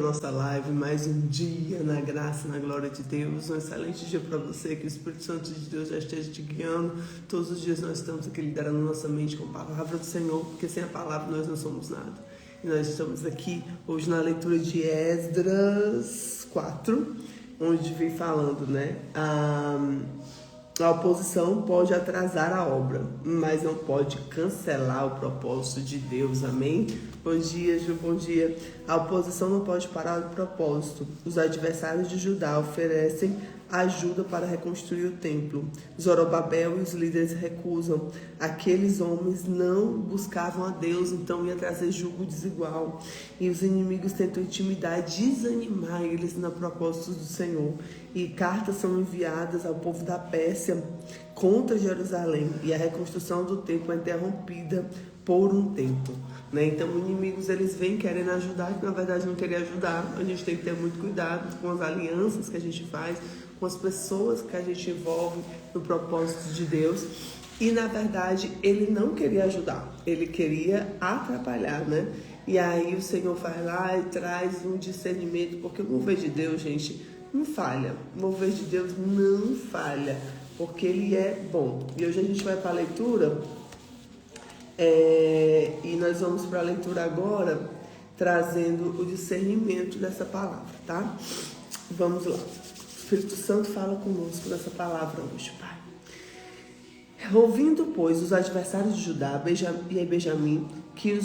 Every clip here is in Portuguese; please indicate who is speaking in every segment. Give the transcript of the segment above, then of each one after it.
Speaker 1: Nossa live, mais um dia na graça e na glória de Deus. Um excelente dia para você, que o Espírito Santo de Deus já esteja te guiando. Todos os dias nós estamos aqui liderando nossa mente com a palavra do Senhor, porque sem a palavra nós não somos nada. E nós estamos aqui hoje na leitura de Esdras 4, onde vem falando, a oposição pode atrasar a obra, mas não pode cancelar o propósito de Deus. Amém? Bom dia, Ju, bom dia. A oposição não pode parar o propósito. Os adversários de Judá oferecem ajuda para reconstruir o templo. Zorobabel e os líderes recusam. Aqueles homens não buscavam a Deus, então ia trazer julgo desigual. E os inimigos tentam intimidar, desanimar eles no propósito do Senhor. E cartas são enviadas ao povo da Pérsia contra Jerusalém. E a reconstrução do templo é interrompida por um tempo. Então, os inimigos, eles vêm querendo ajudar, que na verdade não querem ajudar. A gente tem que ter muito cuidado com as alianças que a gente faz, com as pessoas que a gente envolve no propósito de Deus. E na verdade, ele não queria ajudar, ele queria atrapalhar, E aí o Senhor vai lá e traz um discernimento, porque o mover de Deus, gente, não falha. O mover de Deus não falha, porque ele é bom. E hoje a gente vai para a leitura. E nós vamos para a leitura agora, trazendo o discernimento dessa palavra, tá? Vamos lá. O Espírito Santo fala conosco nessa palavra hoje, Pai. Ouvindo, pois, os adversários de Judá e Benjamim, que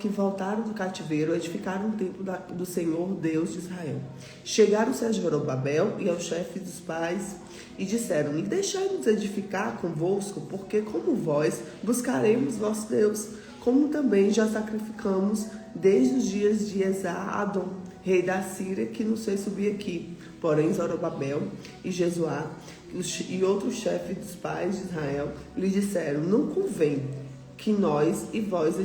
Speaker 1: voltaram do cativeiro, edificaram o templo do Senhor, Deus de Israel. Chegaram-se a Zorobabel e aos chefes dos pais e disseram-lhe: deixai-nos edificar convosco, porque como vós buscaremos vosso Deus, como também já sacrificamos desde os dias de Esar-Adom, rei da Síria, que nos fez subir aqui. Porém Zorobabel e Jesuá e outros chefes dos pais de Israel lhe disseram: não convém que nós e vós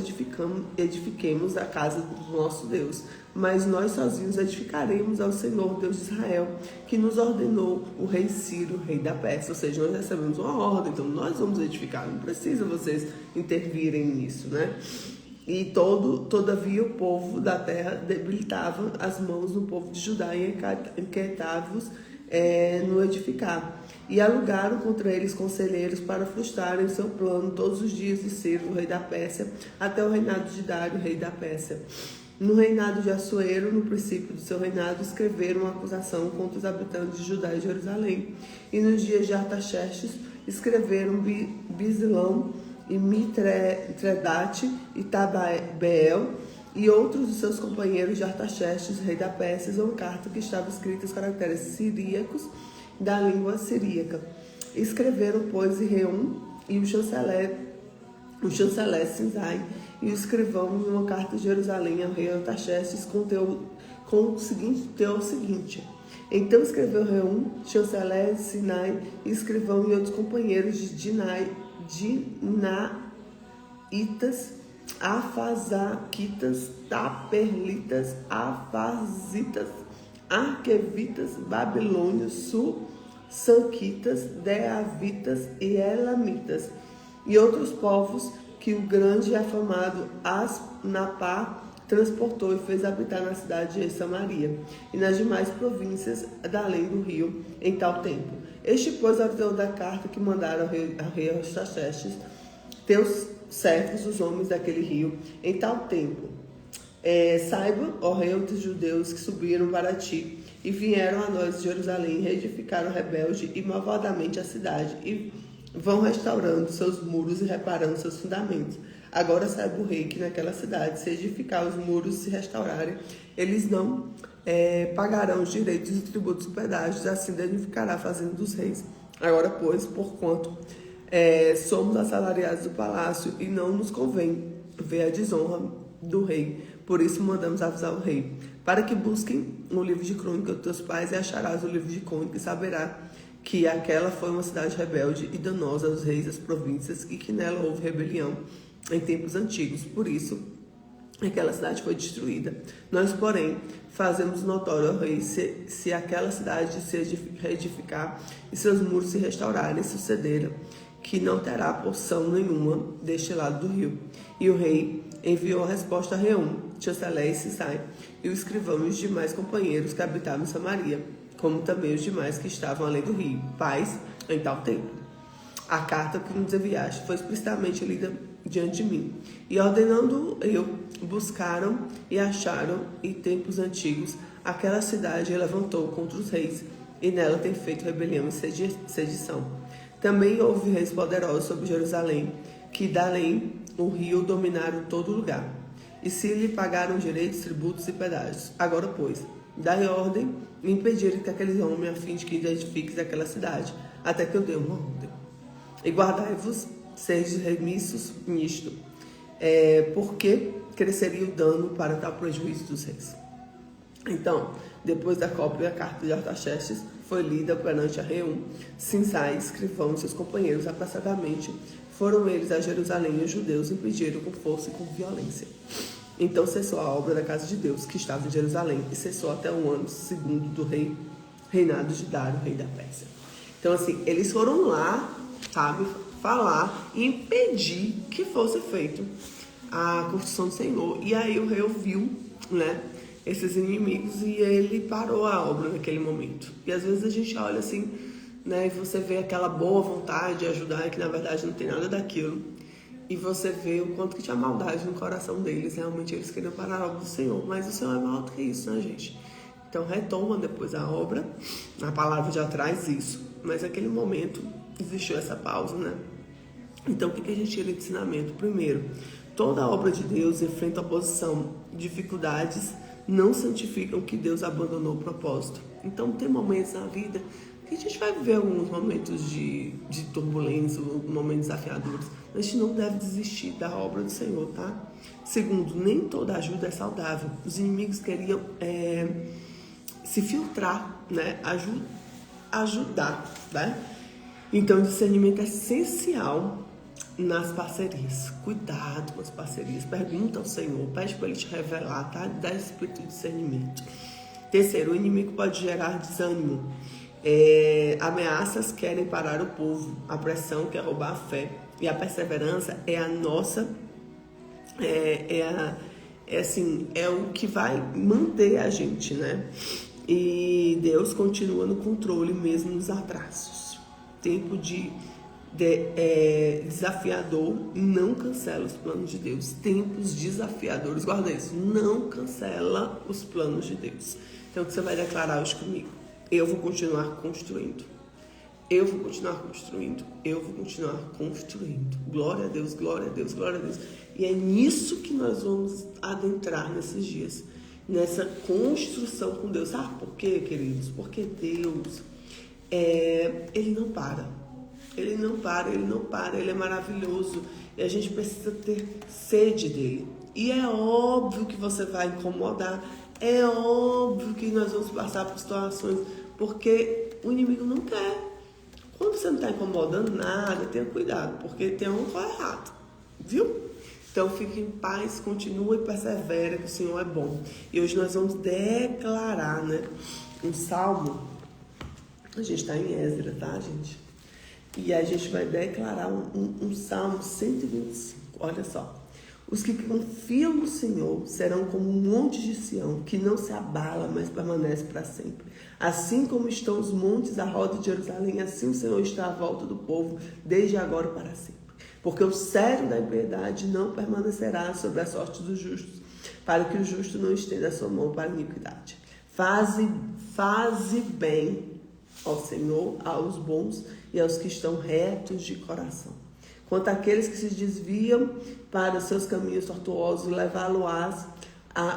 Speaker 1: edifiquemos a casa do nosso Deus, mas nós sozinhos edificaremos ao Senhor, Deus de Israel, que nos ordenou o rei Ciro, rei da Pérsia. Ou seja, nós recebemos uma ordem, então nós vamos edificar, não precisa vocês intervirem nisso, E todavia o povo da terra debilitava as mãos do povo de Judá e inquietava-os no edificar. E alugaram contra eles conselheiros para frustrarem o seu plano todos os dias de Ciro, o rei da Pérsia, até o reinado de Dário, rei da Pérsia. No reinado de Assuero, no princípio do seu reinado, escreveram uma acusação contra os habitantes de Judá e Jerusalém. E nos dias de Artaxerxes, escreveram Bislão e Mitredate e Tabeel e outros de seus companheiros de Artaxerxes, rei da Pérsia, uma carta que estava escrita em caracteres siríacos da língua siríaca. Escreveram, pois, Reum e o chanceler Sinzai e o escrivão uma carta de Jerusalém ao rei Artaxerxes com o seguinte: então escreveu Reum, chanceler Sinai e escrivão e outros companheiros de Dinaitas, Afazaquitas, Taperlitas, Afazitas, Arquevitas, Babilônios, Sanquitas, Deavitas e Elamitas, e outros povos que o grande e afamado Asnapar transportou e fez habitar na cidade de Samaria e nas demais províncias da além do rio em tal tempo. Este, pois, autor da carta que mandaram ao rei Artaxerxes, teus servos, os homens daquele rio, em tal tempo. Saiba, ó rei dos judeus, que subiram para ti e vieram a nós de Jerusalém, reedificaram rebelde e malvadamente a cidade, e vão restaurando seus muros e reparando seus fundamentos. Agora saiba o rei que naquela cidade, se edificar os muros e se restaurarem, eles não pagarão os direitos e tributos e pedágios, assim danificará a fazenda dos reis. Agora, pois, porquanto somos assalariados do palácio e não nos convém ver a desonra do rei, por isso mandamos avisar o rei, para que busquem no livro de crônica dos teus pais, e acharás o livro de crônica, e saberá que aquela foi uma cidade rebelde e danosa aos reis das províncias, e que nela houve rebelião em tempos antigos. Por isso, aquela cidade foi destruída. Nós, porém, fazemos notório ao rei, se aquela cidade se reedificar e seus muros se restaurarem e sucederam, que não terá porção nenhuma deste lado do rio. E o rei enviou a resposta a Reum, chanceler e Sinzai, e o escrivão e os demais companheiros que habitavam em Samaria, como também os demais que estavam além do rio, paz em tal tempo. A carta que nos enviaste foi explicitamente lida diante de mim, e ordenando eu, buscaram e acharam em tempos antigos aquela cidade e levantou contra os reis, e nela tem feito rebelião e sedição. Também houve reis poderosos sobre Jerusalém, que dalém o rio dominaram todo lugar, e se lhe pagaram direitos, tributos e pedágios. Agora, pois, dai ordem e impedirem que aqueles homens, a fim de que edifiquem aquela cidade, até que eu dê uma ordem. E guardai-vos, sejam remissos nisto, porque cresceria o dano para tal prejuízo dos reis. Então, depois da cópia, a carta de Artaxerxes foi lida perante a Reum. Sinsai, escrivão e seus companheiros apressadamente foram eles a Jerusalém, e os judeus impediram com força e com violência. Então cessou a obra da casa de Deus, que estava em Jerusalém, e cessou até o ano segundo do reinado de Dário, rei da Pérsia. Então, assim, eles foram lá, sabe, falar e impedir que fosse feito a construção do Senhor. E aí o rei ouviu, né, esses inimigos, e ele parou a obra naquele momento. E às vezes a gente olha assim, né, e você vê aquela boa vontade de ajudar, que na verdade não tem nada daquilo, e você vê o quanto que tinha maldade no coração deles. Realmente eles queriam parar a obra do Senhor, mas o Senhor é maior do que isso, né, gente? Então retoma depois a obra, a palavra já traz isso, mas naquele momento existiu essa pausa, né? Então o que a gente tira de ensinamento? Primeiro, toda a obra de Deus enfrenta oposição, dificuldades não santificam que Deus abandonou o propósito. Então tem momentos na vida que a gente vai viver alguns momentos de turbulência, momentos desafiadores, mas a gente não deve desistir da obra do Senhor, tá? Segundo, nem toda ajuda é saudável. Os inimigos queriam se filtrar, né? Ajudar, né? Então, discernimento é essencial nas parcerias. Cuidado com as parcerias. Pergunta ao Senhor, pede para Ele te revelar, tá? Dá espírito de discernimento. Terceiro, o inimigo pode gerar desânimo. Ameaças querem parar o povo. A pressão quer roubar a fé. E a perseverança é a nossa... é o que vai manter a gente, né? E Deus continua no controle mesmo nos atrasos. Tempo desafiador não cancela os planos de Deus. Tempos desafiadores, guarda isso, não cancela os planos de Deus. Então o que você vai declarar hoje comigo? Eu vou continuar construindo. Eu vou continuar construindo. Eu vou continuar construindo. Glória a Deus, glória a Deus, glória a Deus. E é nisso que nós vamos adentrar nesses dias. Nessa construção com Deus. Sabe por quê, queridos? Porque Deus, Ele não para. Ele não para, Ele não para. Ele é maravilhoso. E a gente precisa ter sede dEle. E é óbvio que você vai incomodar. É óbvio que nós vamos passar por situações. Porque o inimigo não quer. Quando você não está incomodando nada, tenha cuidado. Porque tem um corre errado. Viu? Então fique em paz, continua e persevera, que o Senhor é bom. E hoje nós vamos declarar, né, um salmo. A gente está em Esdras, tá, gente? E a gente vai declarar um salmo 125. Olha só. Os que confiam no Senhor serão como um monte de Sião, que não se abala, mas permanece para sempre. Assim como estão os montes à roda de Jerusalém, assim o Senhor está à volta do povo, desde agora para sempre. Porque o cetro da impiedade não permanecerá sobre a sorte dos justos, para que o justo não estenda a sua mão para a iniquidade. Faze bem ao Senhor, aos bons e aos que estão retos de coração. Quanto àqueles que se desviam para os seus caminhos tortuosos, levá-lo-ás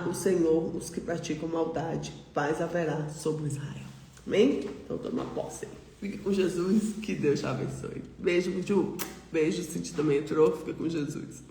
Speaker 1: o Senhor, os que praticam maldade. Paz haverá sobre Israel. Amém? Então toma posse. Fique com Jesus, que Deus te abençoe. Beijo, Ju. Beijo, Cinti também entrou, fica com Jesus.